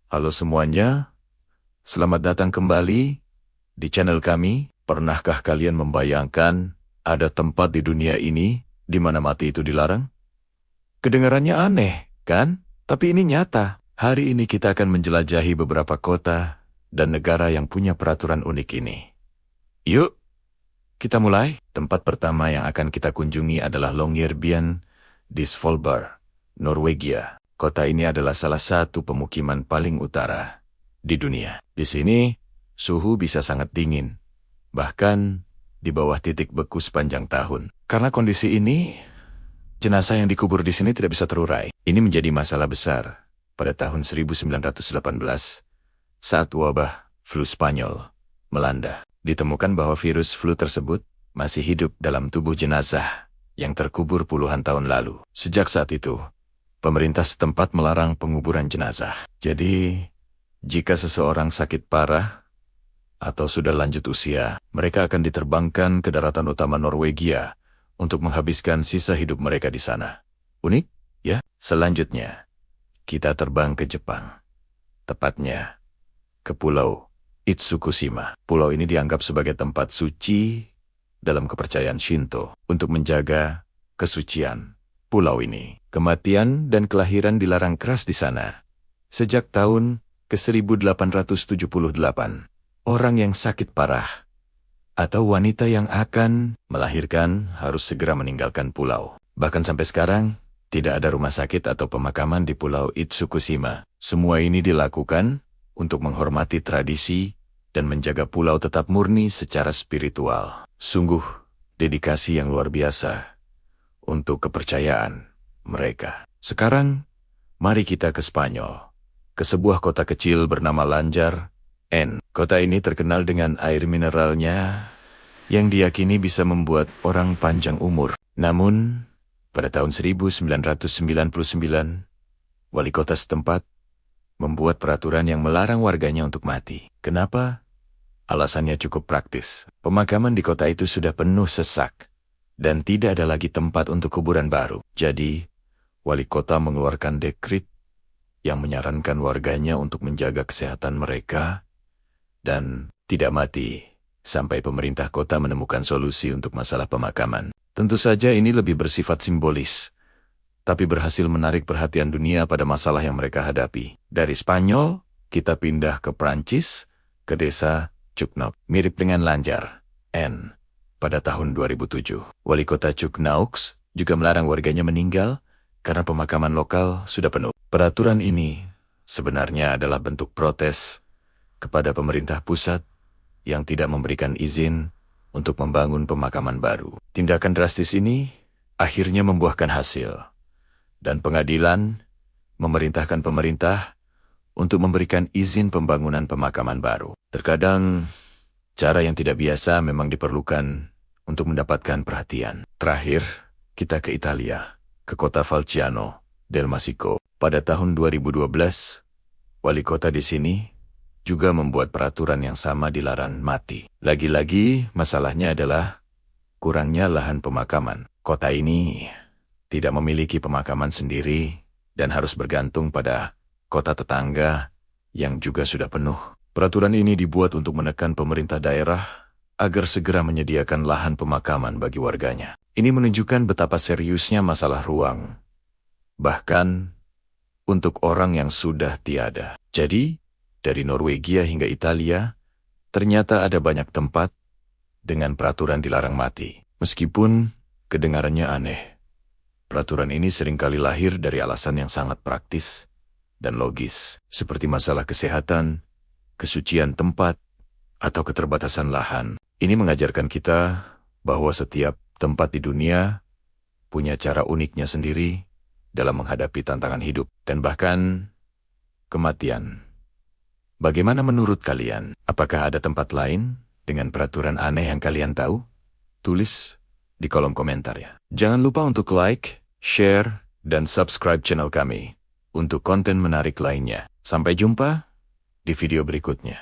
Halo semuanya, selamat datang kembali di channel kami. Pernahkah kalian membayangkan ada tempat di dunia ini di mana mati itu dilarang? Kedengarannya aneh, kan? Tapi ini nyata. Hari ini kita akan menjelajahi beberapa kota dan negara yang punya peraturan unik ini. Yuk, kita mulai. Tempat pertama yang akan kita kunjungi adalah Longyearbyen di Svolvær, Norwegia. Kota ini adalah salah satu pemukiman paling utara di dunia. Di sini, suhu bisa sangat dingin, bahkan di bawah titik beku sepanjang tahun. Karena kondisi ini, jenazah yang dikubur di sini tidak bisa terurai. Ini menjadi masalah besar pada tahun 1918 saat wabah flu Spanyol melanda. Ditemukan bahwa virus flu tersebut masih hidup dalam tubuh jenazah yang terkubur puluhan tahun lalu. Sejak saat itu, pemerintah setempat melarang penguburan jenazah. Jadi, jika seseorang sakit parah atau sudah lanjut usia, mereka akan diterbangkan ke daratan utama Norwegia untuk menghabiskan sisa hidup mereka di sana. Unik, ya? Selanjutnya, kita terbang ke Jepang. Tepatnya, ke Pulau Itsukushima. Pulau ini dianggap sebagai tempat suci dalam kepercayaan Shinto untuk menjaga kesucian pulau ini. Kematian dan kelahiran dilarang keras di sana. Sejak tahun ke-1878, orang yang sakit parah atau wanita yang akan melahirkan harus segera meninggalkan pulau. Bahkan sampai sekarang, tidak ada rumah sakit atau pemakaman di Pulau Itsukushima. Semua ini dilakukan untuk menghormati tradisi dan menjaga pulau tetap murni secara spiritual. Sungguh, dedikasi yang luar biasa untuk kepercayaan mereka. Sekarang, mari kita ke Spanyol, ke sebuah kota kecil bernama Lanjar, N. Kota ini terkenal dengan air mineralnya yang diyakini bisa membuat orang panjang umur. Namun, pada tahun 1999, wali kota setempat membuat peraturan yang melarang warganya untuk mati. Kenapa? Alasannya cukup praktis. Pemakaman di kota itu sudah penuh sesak dan tidak ada lagi tempat untuk kuburan baru. Jadi, wali kota mengeluarkan dekrit yang menyarankan warganya untuk menjaga kesehatan mereka dan tidak mati sampai pemerintah kota menemukan solusi untuk masalah pemakaman. Tentu saja ini lebih bersifat simbolis, tapi berhasil menarik perhatian dunia pada masalah yang mereka hadapi. Dari Spanyol, kita pindah ke Prancis, ke desa Cugnaux, mirip dengan Lanjar, N. Pada tahun 2007, wali kota Cugnaux juga melarang warganya meninggal karena pemakaman lokal sudah penuh. Peraturan ini sebenarnya adalah bentuk protes kepada pemerintah pusat yang tidak memberikan izin untuk membangun pemakaman baru. Tindakan drastis ini akhirnya membuahkan hasil, dan pengadilan memerintahkan pemerintah untuk memberikan izin pembangunan pemakaman baru. Terkadang, cara yang tidak biasa memang diperlukan untuk mendapatkan perhatian. Terakhir, kita ke Italia, ke kota Falciano del Masico. Pada tahun 2012, wali kota di sini juga membuat peraturan yang sama dilarang mati. Lagi-lagi, masalahnya adalah kurangnya lahan pemakaman. Kota ini tidak memiliki pemakaman sendiri dan harus bergantung pada kota tetangga yang juga sudah penuh. Peraturan ini dibuat untuk menekan pemerintah daerah agar segera menyediakan lahan pemakaman bagi warganya. Ini menunjukkan betapa seriusnya masalah ruang, bahkan untuk orang yang sudah tiada. Jadi, dari Norwegia hingga Italia, ternyata ada banyak tempat dengan peraturan dilarang mati. Meskipun kedengarannya aneh, peraturan ini seringkali lahir dari alasan yang sangat praktis dan logis, seperti masalah kesehatan, kesucian tempat, atau keterbatasan lahan. Ini mengajarkan kita bahwa setiap tempat di dunia punya cara uniknya sendiri dalam menghadapi tantangan hidup dan bahkan kematian. Bagaimana menurut kalian? Apakah ada tempat lain dengan peraturan aneh yang kalian tahu? Tulis di kolom komentar ya. Jangan lupa untuk like, share, dan subscribe channel kami untuk konten menarik lainnya. Sampai jumpa di video berikutnya.